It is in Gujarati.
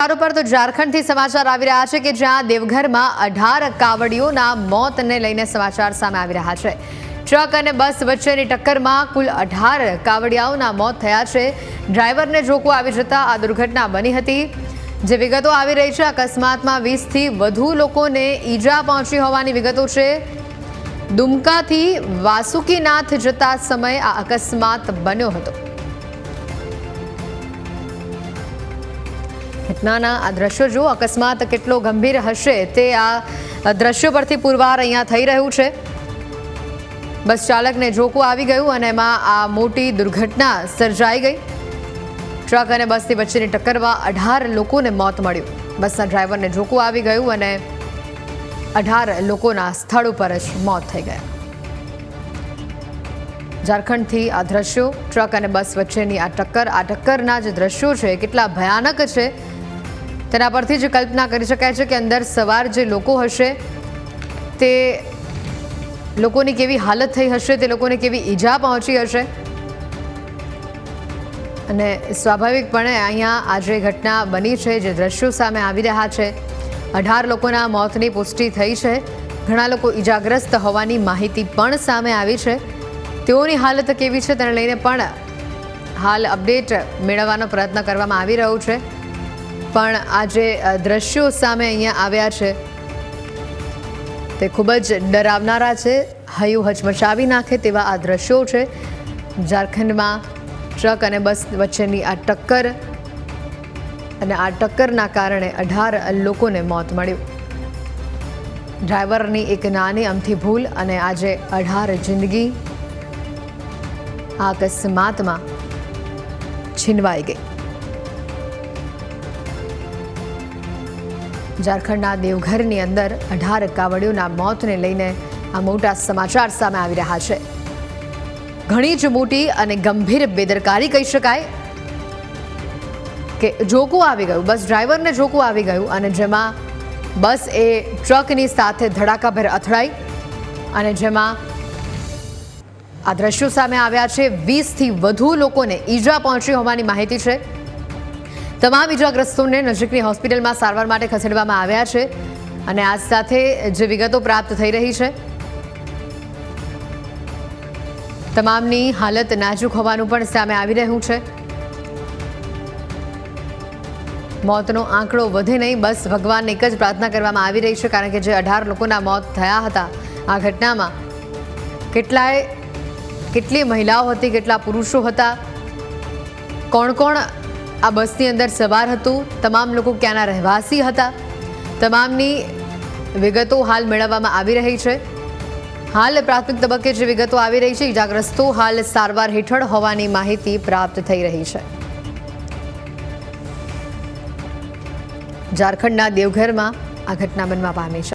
સમાચારો પર તો ઝારખંડથી સમાચાર આવી રહ્યા છે કે જ્યાં દેવઘરમાં 18 કાવડીઓના મોતને લઈને સમાચાર સામે આવી રહ્યા છે। ટ્રક અને બસ વચ્ચેની ટક્કરમાં કુલ 18 કાવડિયાઓના મોત થયા છે। ડ્રાઈવરને ઝોકું આવી જતા આ દુર્ઘટના બની હતી। જે વિગતો આવી રહી છે, અકસ્માતમાં 20થી વધુ લોકોને ઈજા પહોંચી હોવાની વિગતો છે। દુમકાથી વાસુકીનાથ જતા સમયે આ અકસ્માત બન્યો હતો। ઘટનાના આ દ્રશ્યો જો અકસ્માત કેટલો ગંભીર હશે તે આ દ્રશ્યો પરથી પુરવાર અહીંયા થઈ રહ્યું છે। બસ ચાલકને ઝોકું આવી ગયું અને એમાં આ મોટી દુર્ઘટના સર્જાઈ ગઈ। ટ્રક અને બસની વચ્ચેની ટક્કરમાં 18 લોકોને મોત મળ્યું। બસના ડ્રાઈવરને ઝોકું આવી ગયું અને 18 લોકોના સ્થળ ઉપર જ મોત થઈ ગયા। ઝારખંડથી આ દ્રશ્યો, ટ્રક અને બસ વચ્ચેની આ ટક્કરના જે દ્રશ્યો છે કેટલા ભયાનક છે તેના પરથી જ કલ્પના કરી શકાય છે કે અંદર સવાર જે લોકો હશે તે લોકોની કેવી હાલત થઈ હશે, તે લોકોને કેવી ઈજા પહોંચી હશે। અને સ્વાભાવિકપણે અહીંયા આ જે ઘટના બની છે, જે દ્રશ્યો સામે આવી રહ્યા છે, 18 લોકોના મોતની પુષ્ટિ થઈ છે। ઘણા લોકો ઈજાગ્રસ્ત હોવાની માહિતી પણ સામે આવી છે। તેઓની હાલત કેવી છે તેને લઈને પણ હાલ અપડેટ મેળવવાનો પ્રયત્ન કરવામાં આવી રહ્યો છે। પણ આ જે દ્રશ્યો સામે અહીંયા આવ્યા છે તે ખૂબ જ ડરાવનારા છે। હૈયું હચમચાવી નાખે તેવા આ દ્રશ્યો છે। ઝારખંડમાં ટ્રક અને બસ વચ્ચેની આ ટક્કર અને આ ટક્કરના કારણે 18 લોકોને મોત મળ્યું। ડ્રાઈવરની એક નાની અમથી ભૂલ અને આજે 18 જિંદગી આ અકસ્માતમાં છીનવાઈ ગઈ। ઝારખંડના દેવઘરની અંદર 18 કાવડીઓના મોતને લઈને આ મોટા સમાચાર સામે આવી રહ્યા છે। ઘણી જ મોટી અને ગંભીર બેદરકારી કહી શકાય કે ઝોકું આવી ગયું, બસ ડ્રાઈવરને ઝોકું આવી ગયું અને જેમાં બસ એ ટ્રકની સાથે ધડાકાભેર અથડાઈ અને જેમાં આ દ્રશ્યો સામે આવ્યા છે। 20થી વધુ લોકોને ઈજા પહોંચી હોવાની માહિતી છે। તમામ ઈજાગ્રસ્તોને નજીકની હોસ્પિટલમાં સારવાર માટે ખસેડવામાં આવ્યા છે અને આ સાથે જે વિગતો પ્રાપ્ત થઈ રહી છે, તમામની હાલત નાજુક હોવાનું પણ સામે આવી રહ્યું છે। મોતનો આંકડો વધે નહીં, બસ ભગવાનને એક જ પ્રાર્થના કરવામાં આવી રહી છે, કારણ કે જે 18 લોકોના મોત થયા હતા આ ઘટનામાં કેટલી મહિલાઓ હતી, કેટલા પુરુષો હતા, કોણ કોણ આ બસની અંદર સવાર હતું, તમામ લોકો ક્યાંના રહેવાસી હતા, તમામની વિગતો હાલ મેળવવામાં આવી રહી છે। હાલ પ્રાથમિક તબક્કે જે વિગતો આવી રહી છે, ઈજાગ્રસ્તો હાલ સારવાર હેઠળ હોવાની માહિતી પ્રાપ્ત થઈ રહી છે। ઝારખંડના દેવઘરમાં આ ઘટના બનવા પામી છે।